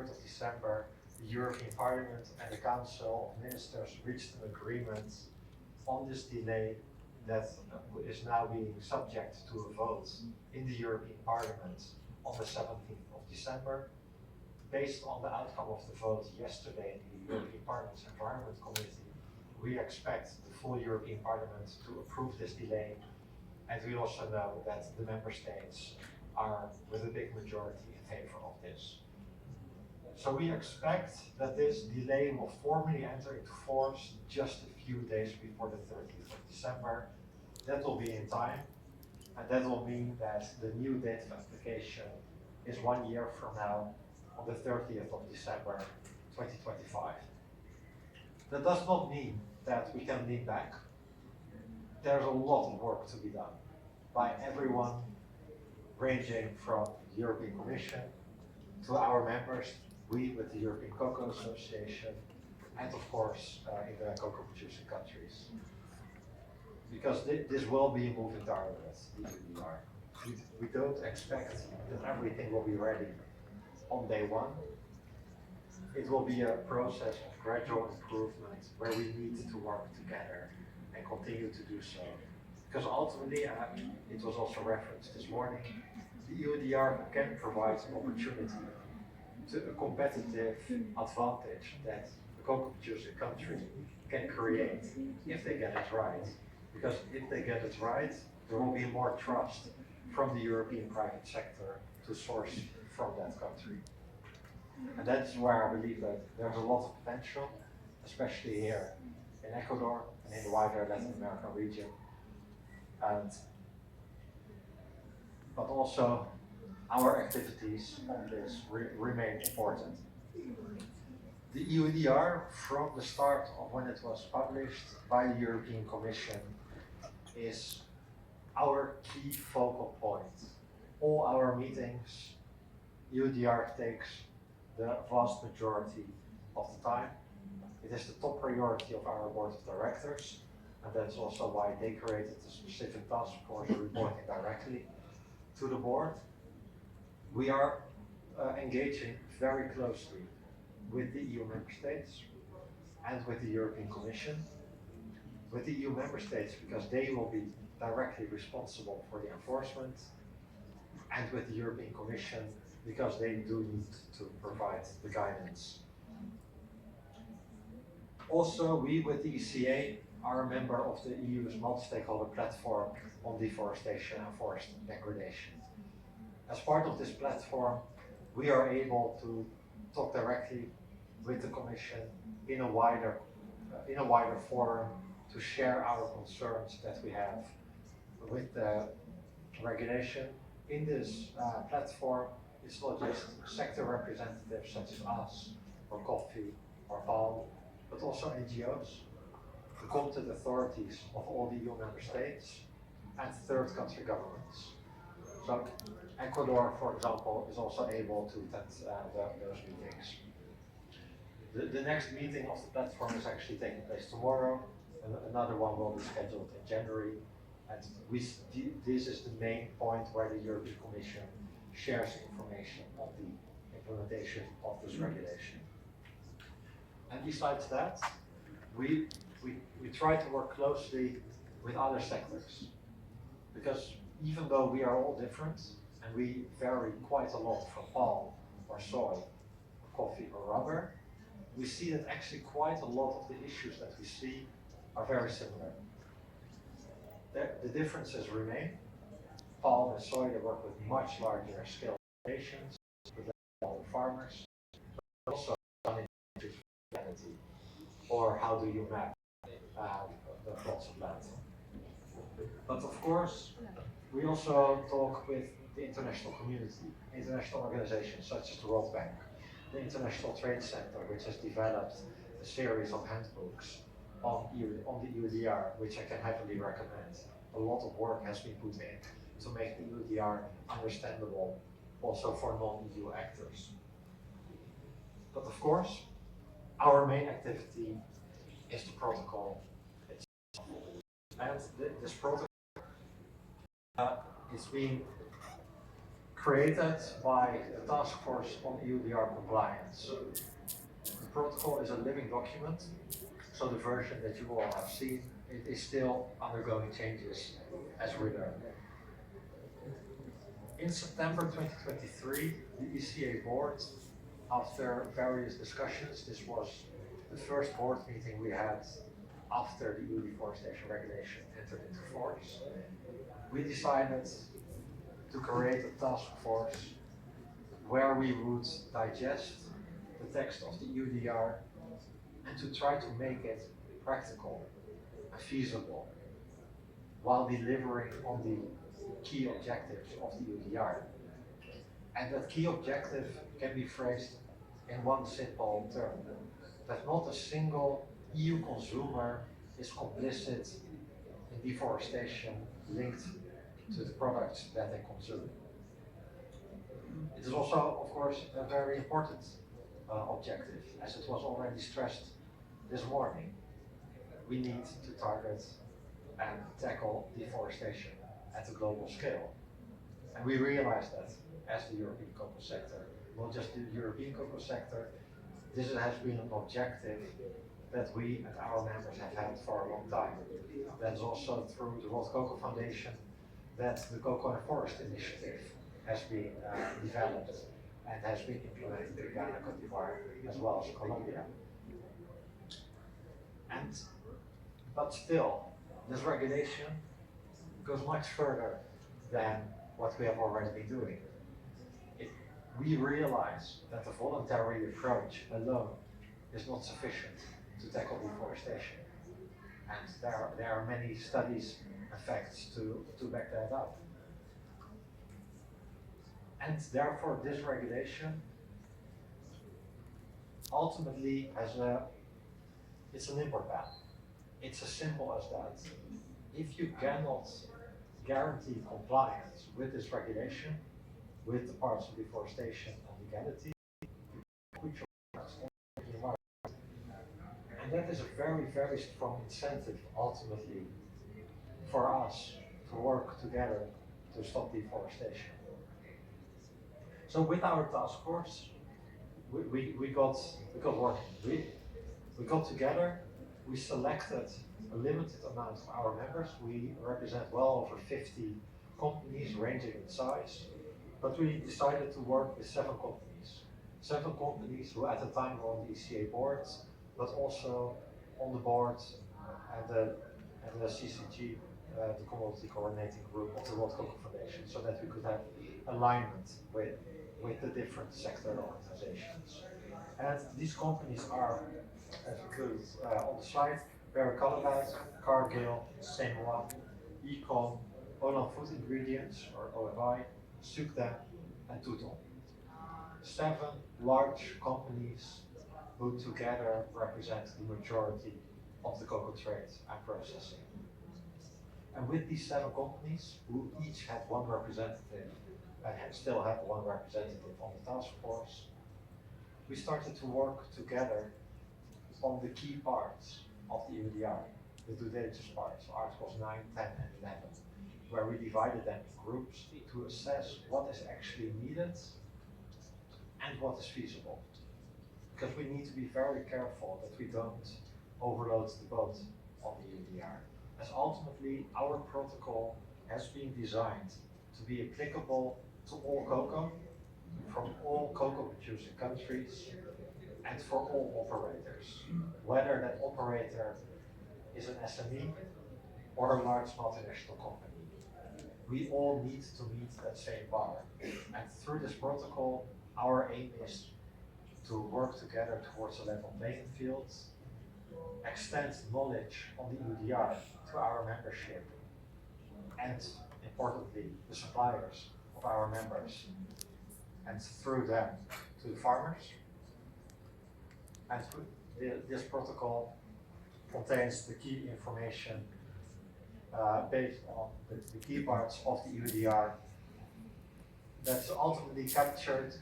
23rd of December, the European Parliament and the Council of Ministers reached an agreement on this delay that is now being subject to a vote in the European Parliament on the 17th of December. Based on the outcome of the vote yesterday in the European Parliament's Environment Committee, we expect the full European Parliament to approve this delay, and we also know that the member states are with a big majority in favor of this. So we expect that this delay will formally enter into force just a few days before the 30th of December. That will be in time, and that will mean that the new date of application is 1 year from now, on the 30th of December 2025. That does not mean that we can lean back. There's a lot of work to be done by everyone, ranging from the European Commission to our members, we with the European Cocoa Association, and of course in the cocoa producing countries. Because this will be a moving target, the EUDR. We don't expect that everything will be ready on day one. It will be a process of gradual improvement where we need to work together and continue to do so. Because ultimately, it was also referenced this morning, the EUDR can provide an opportunity to a competitive advantage that the cocoa producing country can create if they get it right. Because if they get it right, there will be more trust from the European private sector to source from that country. And that's where I believe that there's a lot of potential, especially here in Ecuador and in the wider Latin American region. But also our activities on this remain important. The EUDR, from the start of when it was published by the European Commission, is our key focal point. All our meetings, EUDR takes the vast majority of the time. It is the top priority of our board of directors, and that's also why they created a specific task force reporting directly to the board. We are engaging very closely with the EU member states and with the European Commission. With the EU member states because they will be directly responsible for the enforcement, and with the European Commission because they do need to provide the guidance. Also, we with the ECA are a member of the EU's multi-stakeholder platform on deforestation and forest degradation. As part of this platform, we are able to talk directly with the Commission in a wider forum to share our concerns that we have with the regulation. In this platform, it's not just sector representatives such as us, or coffee, or palm, but also NGOs, the competent authorities of all the EU member states, and third country governments. So Ecuador, for example, is also able to attend those meetings. The next meeting of the platform is actually taking place tomorrow. Another one will be scheduled in January. And this is the main point where the European Commission shares information on the implementation of this regulation. And besides that, we try to work closely with other sectors. Because even though we are all different, and we vary quite a lot from palm or soy, or coffee or rubber, we see that actually quite a lot of the issues that we see are very similar. The differences remain. Palm and soy, they work with much larger scale operations, with smaller farmers, but also on energy, or how do you map the plots of land. But of course, we also talk with the international community, international organizations such as the World Bank, the International Trade Center, which has developed a series of handbooks on the EUDR, which I can heavily recommend. A lot of work has been put in to make the EUDR understandable also for non-EU actors. But of course, our main activity is the protocol itself. And this protocol is being created by the Task Force on EUDR compliance. The protocol is a living document, so the version that you all have seen, it is still undergoing changes as we learn. In September 2023, the ECA board, after various discussions, this was the first board meeting we had after the EU deforestation regulation entered into force. We decided to create a task force where we would digest the text of the EUDR and to try to make it practical and feasible while delivering on the key objectives of the EUDR. And that key objective can be phrased in one simple term, that not a single EU consumer is complicit in deforestation linked to the products that they consume. It is also, of course, a very important objective, as it was already stressed this morning. We need to target and tackle deforestation at a global scale. And we realize that as the European cocoa sector, not just the European cocoa sector, this has been an objective that we and our members have had for a long time. That is also through the World Cocoa Foundation that the Cocoa and Forest Initiative has been developed and has been implemented in Ghana, Cote d'Ivoire, as well as Colombia. But still, this regulation goes much further than what we have already been doing. We realize that the voluntary approach alone is not sufficient to tackle deforestation. And there are many studies and facts to back that up. And therefore this regulation ultimately it's an import ban. It's as simple as that. If you cannot guarantee compliance with this regulation, with the parts of deforestation and legality, you put your products on the market. And that is a very, very strong incentive ultimately for us to work together to stop deforestation. So with our task force, we got working. We got together, we selected a limited amount of our members. We represent well over 50 companies ranging in size, but we decided to work with 7 companies. 7 companies who at the time were on the ECA boards, but also on the board and the CCG, the Commodity Coordinating Group of the World Cocoa Foundation, so that we could have alignment with the different sector organizations. And these companies are, as included on the slide, Barry Callebaut, Cargill, Samoa, Econ, Olam Food Ingredients, or OFI, Sukden, and Touton. 7 large companies who together represent the majority of the cocoa trade and processing. And with these 7 companies, who each had 1 representative and still have 1 representative on the task force, we started to work together on the key parts of the EUDR, the due diligence parts, Articles 9, 10, and 11, where we divided them in groups to assess what is actually needed and what is feasible. Because we need to be very careful that we don't overload the boat on the EUDR, as ultimately our protocol has been designed to be applicable to all cocoa, from all cocoa producing countries, and for all operators, whether that operator is an SME or a large multinational company. We all need to meet that same bar. And through this protocol, our aim is to work together towards a level playing field, extend knowledge on the EUDR to our membership, and importantly, the suppliers of our members, and through them to the farmers. And this protocol contains the key information based on the key parts of the EUDR that's ultimately captured